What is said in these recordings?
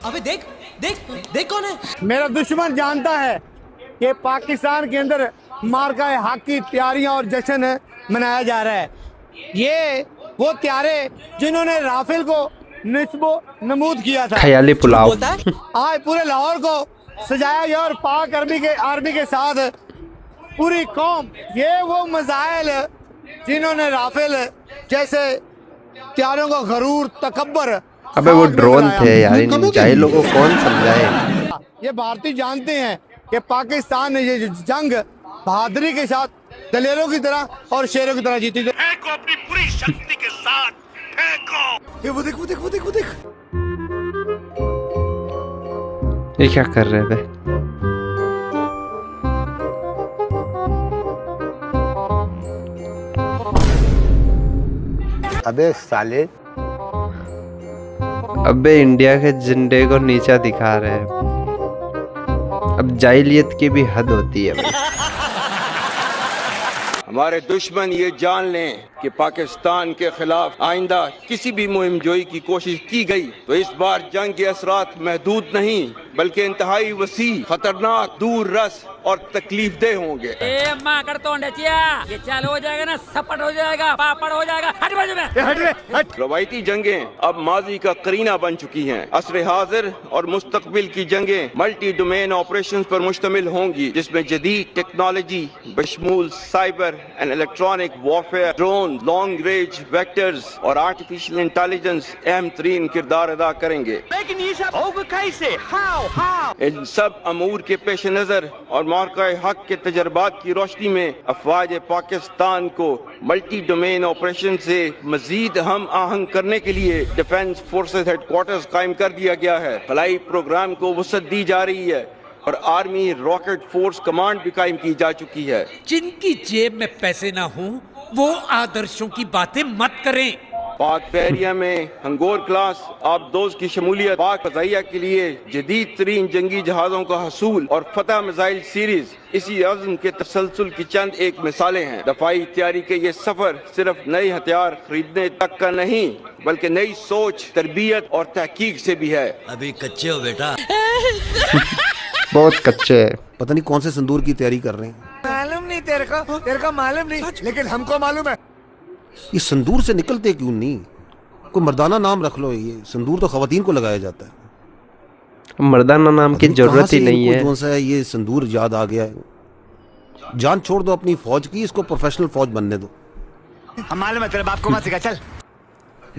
अबे देख देख देख कौन है। मेरा दुश्मन जानता है कि पाकिस्तान के अंदर मार्का हक की तैयारियां और जश्न मनाया जा रहा है। ये वो त्यारे जिन्होंने राफेल को निस्बो नमूद किया था। ख्याली पुलाव बोलता है आज पूरे लाहौर को सजाया गया और पाक आर्मी के साथ पूरी कौम, ये वो मजाइल जिन्होंने राफेल जैसे त्यारों को गरूर तकब्बर। अबे वो ड्रोन थे यार, इन जाहिलों को कौन समझाए। ये भारतीय जानते हैं कि पाकिस्तान ने ये जंग बहादुरी के साथ, दलेरों की तरह और शेरों की तरह जीती थी। फेंको अपनी पूरी शक्ति के साथ, फेंको। ये वो देख वो देख वो देख वो देख। ये क्या कर रहे थे। अबे साले, अबे इंडिया के झंडे को नीचा दिखा रहे हैं। अब जाहिलियत की भी हद होती है भाई। हमारे दुश्मन ये जान लें कि पाकिस्तान के खिलाफ आइंदा किसी भी मुहिम जोई की कोशिश की गई तो इस बार जंग के असरात महदूद नहीं बल्कि इंतहाई वसी, खतरनाक, दूर रस और तकलीफ दे होंगे। ये चालू हो जाएगा ना, सपट हो जाएगा, पापड़ हो जाएगा। हट बाजू में। रवायती जंगें अब माजी का करीना बन चुकी हैं। असर हाजिर और मुस्तकबिल की जंगें मल्टी डोमेन ऑपरेशन पर मुश्तमिल होंगी, जिसमें जदीद टेक्नोलॉजी बशमूल cyber and electronic warfare, drone, long range vectors और आर्टिफिशियल इंटेलिजेंस अहम तरीन किरदार अदा करेंगे। लेकिन ये सब होगा कैसे? हाउ? इन सब अमूर के पेश नजर और मार्का हक के तजर्बात की रोशनी में अफवाज पाकिस्तान को मल्टी डोमेन ऑपरेशन से मजीद हम आहंग करने के लिए डिफेंस फोर्सेस हेडक्वार्टर्स कायम कर दिया गया है। फलाई प्रोग्राम को वसअत दी जा रही है और आर्मी रॉकेट फोर्स कमांड भी कायम की जा चुकी है। जिनकी जेब में पैसे ना हो वो आदर्शों की बातें मत करें। पाक बहरिया में हंगोर क्लास आप दोस्त की शमूलियत, पाक फज़ाइया के लिए जदीद तरीन जंगी जहाजों का हसूल और फतह मिसाइल सीरीज इसी अज़्म के तसलसल की चंद एक मिसालें हैं। दफाई तैयारी के ये सफर सिर्फ नए हथियार खरीदने तक का नहीं बल्कि नई सोच, तरबियत और तहकीक से भी है। अभी कच्चे हो बेटा। बहुत कच्चे है। पता नहीं कौन से संदूर की तैयारी कर रहे हैं। मालूम नहीं तेरे को मालूम नहीं, लेकिन हमको मालूम है। ये संदूर से निकलते क्यों नहीं? कोई मर्दाना नाम रख लो। ये संदूर तो खवातीन को लगाया जाता है। मर्दाना नाम की जरूरत ही नहीं है। कौन सा है ये संदूर याद आ गया है। जान छोड़ दो अपनी फौज की, इसको प्रोफेशनल फौज बनने दो। हम मालूम है, तेरे बाप को मत सिखा, चल।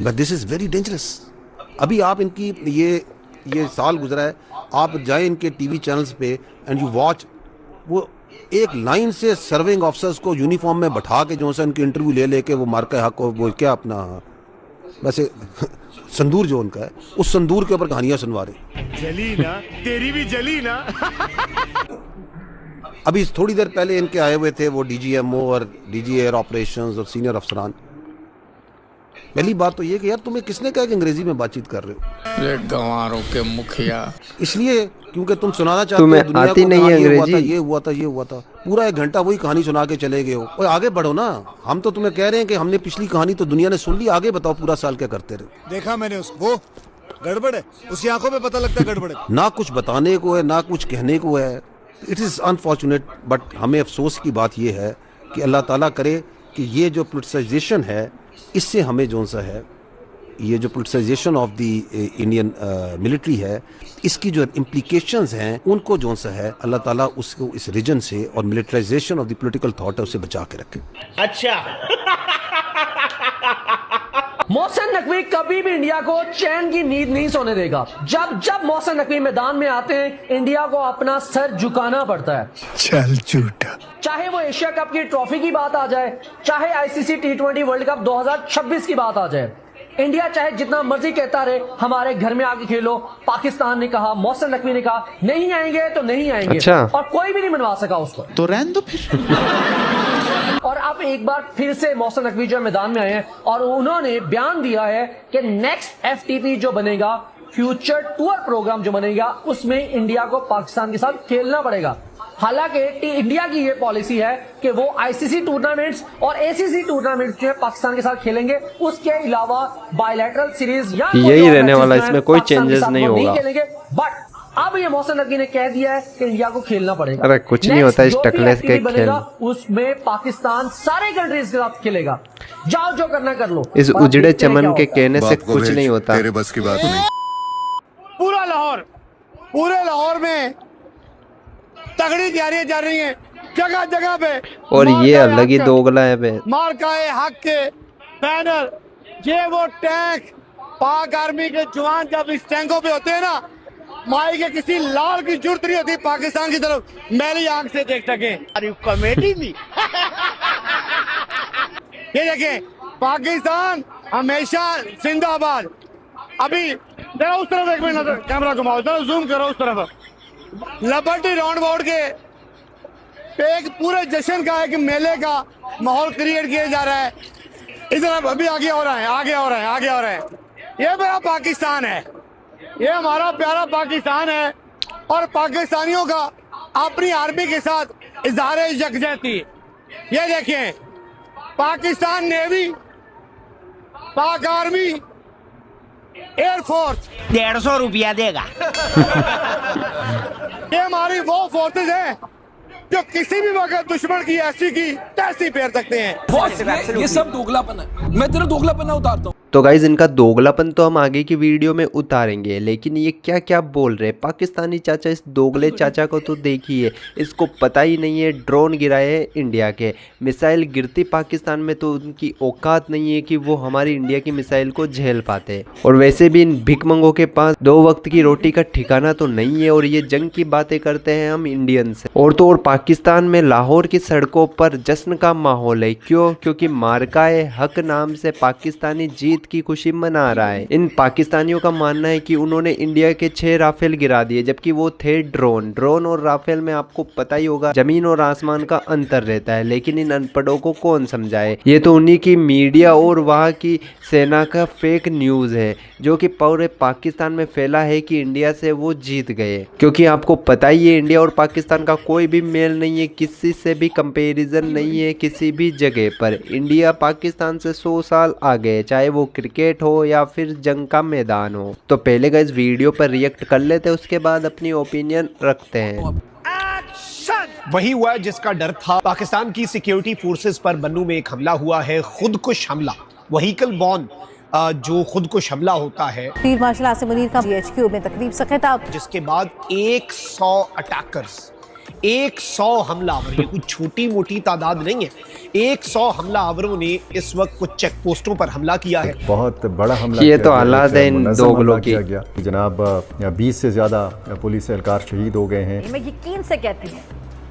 But this is very dangerous. अभी आप इनकी ये साल गुजरा है, आप जाए इनके टीवी चैनल्स पे एंड यू वॉच, वो एक लाइन से सर्विंग ऑफिसर्स को यूनिफॉर्म में बैठा के जो है उनकी इंटरव्यू ले लेके वो मार्का हक को वो क्या अपना वैसे संदूर जो उनका है उस संदूर के ऊपर कहानियां सुनवा रहे। जली ना, तेरी भी जली ना। अभी थोड़ी देर पहले इनके आए हुए थे वो DGMO और DG एयर ऑपरेशंस और सीनियर अफसरान। पहली बात तो ये कि यार तुम्हें किसने कहा कि अंग्रेजी में बातचीत कर रहे हो? गंवारों के मुखिया। इसलिए क्योंकि तुम सुनाना चाहते हो तुम्हें दुनिया आती को, नहीं है अंग्रेजी। ये हुआ था, ये हुआ था, पूरा 1 घंटा वही कहानी सुना के चले गए हो। और आगे बढ़ो ना। हम तो तुम्हें कह रहे हैं कि हमने पिछली कहानी तो दुनिया ने सुन ली, आगे बताओ पूरा साल क्या करते रहे। देखा मैंने उसको, गड़बड़ है उसकी आंखों में, पता लगता है गड़बड़ है। ना कुछ बताने को है ना कुछ कहने को है। इट इज़ अनफॉर्चुनेट, बट हमें अफसोस की बात यह है कि अल्लाह ताला करे कि ये जो पोलिटिसाइजेशन है इससे हमें जो सा है, ये जो politicisation of the Indian military है, इसकी जो इम्प्लीकेशंस हैं उनको जो सा है अल्लाह ताला उसको इस रीजन से और militarisation of the political thought है उससे बचा के रखे। अच्छा। मोहसिन नकवी कभी भी इंडिया को चैन की नींद नहीं सोने देगा। जब जब मोहसिन नकवी मैदान में आते हैं इंडिया को अपना सर झुकाना पड़ता है। चल झूठा। चाहे वो एशिया कप की ट्रॉफी की बात आ जाए, चाहे ICC T20 वर्ल्ड कप 2026 की बात आ जाए, इंडिया चाहे जितना मर्जी कहता रहे हमारे घर में आके खेलो, पाकिस्तान ने कहा, मोहसिन नकवी ने कहा नहीं आएंगे तो नहीं आएंगे। अच्छा। और कोई भी नहीं मनवा सका उसको। तो रहने दो फिर। और अब एक बार फिर से मोहसिन नकवी जो मैदान में आए हैं और उन्होंने बयान दिया है कि नेक्स्ट FTP जो बनेगा, फ्यूचर टूर प्रोग्राम जो बनेगा, उसमें इंडिया को पाकिस्तान के साथ खेलना पड़ेगा। हालांकि इंडिया की ये पॉलिसी है कि वो आईसीसी टूर्नामेंट्स और एसीसी टूर्नामेंट्स जो है पाकिस्तान के साथ खेलेंगे, उसके अलावा बायलैटरल सीरीज या यही रहने वाला, इसमें कोई चेंजेस नहीं होगा। बट अब ये मोहसिन नकवी ने कह दिया है कि इंडिया को खेलना पड़ेगा। अरे कुछ नहीं होता इस टकलेस के खेल, उसमें पाकिस्तान सारे कंट्रीज के साथ खेलेगा। जाओ जो करना कर लो। इस उजड़े चमन के कहने से कुछ नहीं होता। तेरे बस की बात नहीं। पूरे लाहौर में तगड़ी तैयारियां चल रही हैं जगह जगह पे, और ये अलग ही दोगला है बे। मार्काए हक के बैनर, ये वो टैंक, पाक आर्मी के जवान जब इस टैंकों पे होते हैं ना, माई के किसी लाल की जरूरत नहीं होती पाकिस्तान की तरफ मैली आंख से देख सके। कमेटी भी ये देखें, पाकिस्तान हमेशा जिंदाबाद। अभी जरा उस तरफ एक मिनट कैमरा घुमाओ, जरा जूम करो उस तरफ। लिबर्टी राउंड अबाउट के एक पूरे जश्न का, एक मेले का माहौल क्रिएट किया जा रहा है। इधर अभी आगे हो रहा है, आगे हो रहा है, आगे हो रहा है। ये मेरा पाकिस्तान है, ये हमारा प्यारा पाकिस्तान है, और पाकिस्तानियों का अपनी आर्मी के साथ इजहार यकजहती। ये देखें, पाकिस्तान नेवी, पाक आर्मी, एयरफोर्स 150 रुपया देगा। ये हमारी वो फोर्सेज हैं जो किसी भी वक्त दुश्मन की ऐसी की तैसी फेर सकते हैं। ये सब दोगलापन है, मैं तेरा दोगलापन उतारता हूँ। तो गाइज इनका दोगलापन तो हम आगे की वीडियो में उतारेंगे, लेकिन ये क्या क्या बोल रहे हैं पाकिस्तानी चाचा। इस दोगले चाचा को तो देखिए, इसको पता ही नहीं है ड्रोन गिराए हैं इंडिया के, मिसाइल गिरती पाकिस्तान में तो उनकी औकात नहीं है कि वो हमारी इंडिया की मिसाइल को झेल पाते। और वैसे भी इन भिखमंगों के पास 2 वक्त की रोटी का ठिकाना तो नहीं है, और ये जंग की बातें करते हैं हम इंडियन से। और तो और पाकिस्तान में लाहौर की सड़कों पर जश्न का माहौल है। क्यों? क्योंकि मार्काए हक नाम से पाकिस्तानी जीत की खुशी मना रहा है। इन पाकिस्तानियों का मानना है कि उन्होंने इंडिया के 6 राफेल गिरा दिए, जबकि वो थे ड्रोन और राफेल में आपको पता ही होगा जमीन और आसमान का अंतर रहता है। लेकिन इन अनपढ़ों को कौन समझाए, ये तो उन्हीं की मीडिया और वहाँ की सेना का फेक न्यूज है, जो कि पूरे पाकिस्तान में फैला है कि इंडिया से वो जीत गए। क्योंकि आपको पता ही है इंडिया और पाकिस्तान का कोई भी मेल नहीं है, किसी से भी कंपैरिजन नहीं है किसी भी जगह पर। इंडिया पाकिस्तान से 100 साल आगे, चाहे वो क्रिकेट हो या फिर जंग का मैदान हो। तो पहले का इस वीडियो पर रिएक्ट कर लेते, उसके बाद अपनी ओपिनियन रखते हैं। वही हुआ है जिसका डर था। पाकिस्तान की सिक्योरिटी फोर्सेस पर बन्नू में एक हमला हुआ है, खुदकुश हमला, व्हीकल बॉम्ब जो खुदकुश हमला होता है। फील्ड मार्शल आसिम मुनीर का GHQ में तकरीब से खिताब, जिसके बाद 100 अटैकर्स, 100 हमलावर, ये कोई छोटी मोटी तादाद नहीं है। 100 हमलावरों ने इस वक्त कुछ चेक पोस्टों पर हमला किया है। बहुत बड़ा हमला ये तो हालात है इन दोगलों की। जनाब 20 से ज्यादा पुलिस एहलकार शहीद हो गए हैं। मैं यकीन से कहती हूँ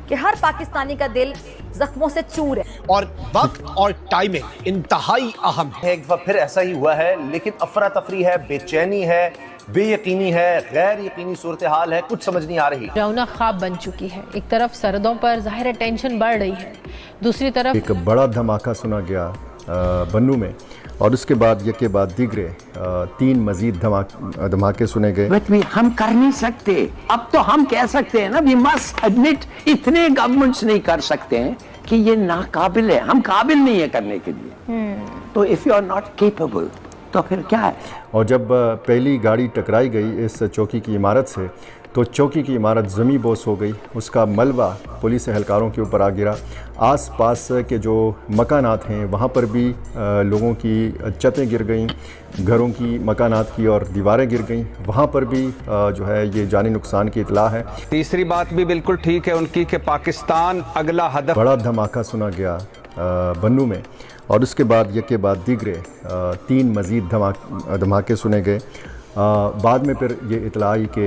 कि हर पाकिस्तानी का दिल जख्मों से चूर है, और वक्त और टाइमिंग इंतहाई अहम है। एक बार फिर ऐसा ही हुआ है, लेकिन अफरा तफरी है, बेचैनी है, बेयकीनी है, गैर यकीनी सूरत हाल है, कुछ समझ नहीं आ रही। रौनक ख्वाब बन चुकी है। एक तरफ सरहदों पर जाहिर टेंशन बढ़ रही है, दूसरी तरफ एक बड़ा धमाका सुना गया बन्नू में, और उसके बाद यके बाद दिगरे 3 मजीद धमाके सुने गए। हम कर नहीं सकते, अब तो हम कह सकते हैं ना, वी मस्ट एडमिट, इतने गवर्नमेंट्स नहीं कर सकते हैं कि ये नाकाबिल है, हम काबिल नहीं है करने के लिए। तो if you are not capable तो फिर क्या है। और जब पहली गाड़ी टकराई गई इस चौकी की इमारत से, तो चौकी की इमारत ज़मी बोस हो गई, उसका मलबा पुलिस एहलकारों के ऊपर आ गिरा। आसपास के जो मकानात हैं वहाँ पर भी लोगों की छतें गिर गईं, घरों की, मकानात की और दीवारें गिर गईं, वहाँ पर भी जो है ये जानी नुकसान की इतला है। तीसरी बात भी बिल्कुल ठीक है उनकी कि पाकिस्तान अगला हदफ। बड़ा धमाका सुना गया बन्नू में, और उसके बाद यके बाद दिगरे 3 मजीद धमाके सुने गए। बाद में फिर ये इतला आई कि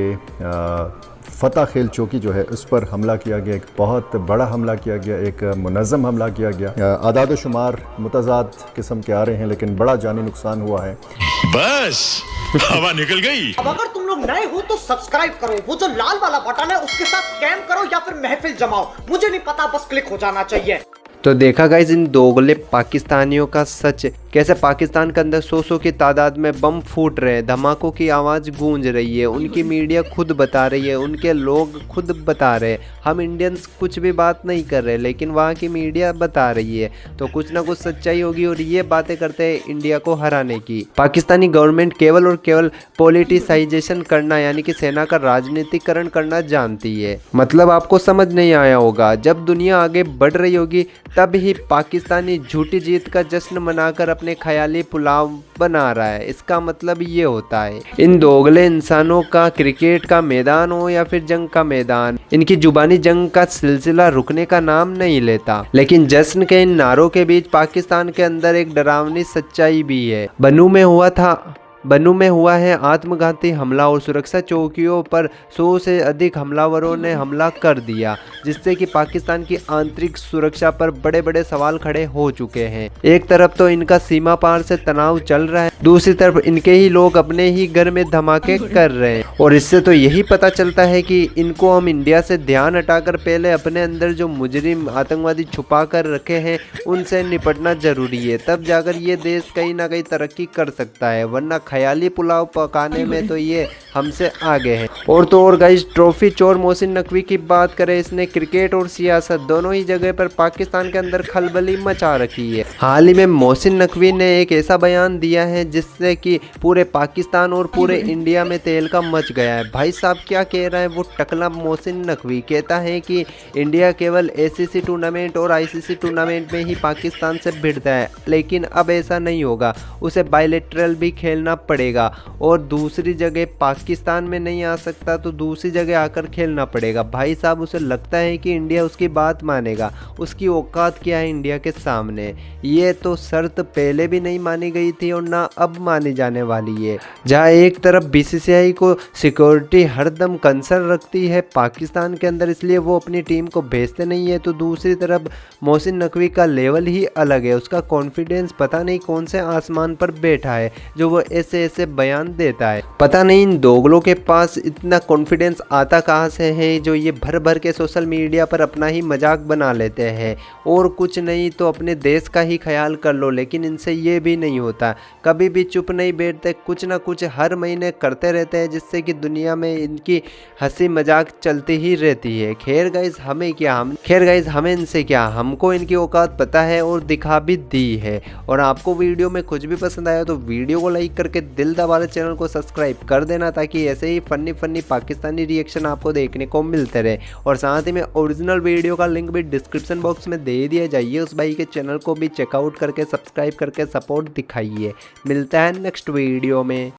फतेह खेल चौकी जो है उस पर हमला किया गया, एक बहुत बड़ा हमला किया गया, एक मुनज़्ज़म हमला किया गया। आदाद शुमार मुतज़ाद किस्म के आ रहे हैं, लेकिन बड़ा जानी नुकसान हुआ है। बस हवा निकल गई। अब अगर तुम लोग नए हो तो सब्सक्राइब करो, वो जो लाल वाला बटन है उसके साथ स्कैम करो या फिर महफिल जमाओ, मुझे नहीं पता, बस क्लिक हो जाना चाहिए। तो देखा गाइस इन दोगले पाकिस्तानियों का सच, कैसे पाकिस्तान के अंदर 100 की तादाद में बम फूट रहे हैं, धमाकों की आवाज़ गूंज रही है, उनकी मीडिया खुद बता रही है, उनके लोग खुद बता रहे हैं। हम इंडियंस कुछ भी बात नहीं कर रहे, लेकिन वहाँ की मीडिया बता रही है, तो कुछ ना कुछ सच्चाई होगी और ये बातें करते हैं इंडिया को हराने की। पाकिस्तानी गवर्नमेंट केवल और केवल पॉलिटिसाइजेशन करना यानी कि सेना का राजनीतिकरण करना जानती है। मतलब आपको समझ नहीं आया होगा, जब दुनिया आगे बढ़ रही होगी तब ही पाकिस्तानी झूठी जीत का जश्न मनाकर अपने ख्याली पुलाव बना रहा है। इसका मतलब ये होता है इन दोगले इंसानों का क्रिकेट का मैदान हो या फिर जंग का मैदान, इनकी जुबानी जंग का सिलसिला रुकने का नाम नहीं लेता। लेकिन जश्न के इन नारों के बीच पाकिस्तान के अंदर एक डरावनी सच्चाई भी है। बनू में हुआ है आत्मघाती हमला और सुरक्षा चौकियों पर 100 से अधिक हमलावरों ने हमला कर दिया, जिससे कि पाकिस्तान की आंतरिक सुरक्षा पर बड़े बड़े सवाल खड़े हो चुके हैं। एक तरफ तो इनका सीमा पार से तनाव चल रहा है, दूसरी तरफ इनके ही लोग अपने ही घर में धमाके कर रहे हैं। और इससे तो यही पता चलता है कि इनको हम इंडिया से ध्यान हटाकर पहले अपने अंदर जो मुजरिम आतंकवादी छुपा कर रखे हैं उनसे निपटना जरूरी है, तब जाकर ये देश कहीं ना कहीं तरक्की कर सकता है, वरना ख्याली पुलाव पकाने में तो ये हमसे आगे हैं। और तो और गाइस, ट्रॉफी चोर मोहसिन नकवी की बात करें, इसने क्रिकेट और सियासत दोनों ही जगह पर पाकिस्तान के अंदर खलबली मचा रखी है। हाल ही में मोहसिन नकवी ने एक ऐसा बयान दिया है जिससे कि पूरे पाकिस्तान और पूरे इंडिया में तेल का मच गया है। भाई साहब क्या कह रहा है वो टकला मोहसिन नकवी, कहता है कि इंडिया केवल ACC टूर्नामेंट और ICC टूर्नामेंट में ही पाकिस्तान से भिड़ता है, लेकिन अब ऐसा नहीं होगा, उसे बायलैटरल भी खेलना पड़ेगा और दूसरी जगह पाकिस्तान में नहीं आ सकता तो दूसरी जगह आकर खेलना पड़ेगा। भाई साहब उसे लगता है कि इंडिया उसकी बात मानेगा, उसकी औकात क्या है इंडिया के सामने। ये तो शर्त पहले भी नहीं मानी गई थी और ना अब मानी जाने वाली है। जहाँ एक तरफ BCCI को सिक्योरिटी हरदम कंसर्न रखती है पाकिस्तान के अंदर, इसलिए वो अपनी टीम को भेजते नहीं है, तो दूसरी तरफ मोहसिन नकवी का लेवल ही अलग है। उसका कॉन्फिडेंस पता नहीं कौन से आसमान पर बैठा है जो वो ऐसे बयान देता है। पता नहीं इन दोगलों के पास इतना कॉन्फिडेंस आता कहाँ से है जो ये भर भर के सोशल मीडिया पर अपना ही मजाक बना लेते हैं। और कुछ नहीं तो अपने देश का ही ख्याल कर लो, लेकिन इनसे ये भी नहीं होता, कभी भी चुप नहीं बैठते, कुछ ना कुछ हर महीने करते रहते हैं जिससे कि दुनिया में इनकी हंसी मजाक चलती ही रहती है। खैर गाइस हमें इनसे क्या, हमको इनकी औकात पता है और दिखा भी दी है। और आपको वीडियो में कुछ भी पसंद आया तो वीडियो को लाइक करके दिल दबा चैनल को सब्सक्राइब कर देना, ताकि ऐसे ही फनी पाकिस्तानी रिएक्शन आपको देखने को मिलते रहे। और साथ ही में ओरिजिनल वीडियो का लिंक भी डिस्क्रिप्शन बॉक्स में दे दिया, जाइए उस भाई के चैनल को भी चेकआउट करके सब्सक्राइब करके सपोर्ट दिखाइए। मिलता है नेक्स्ट वीडियो में।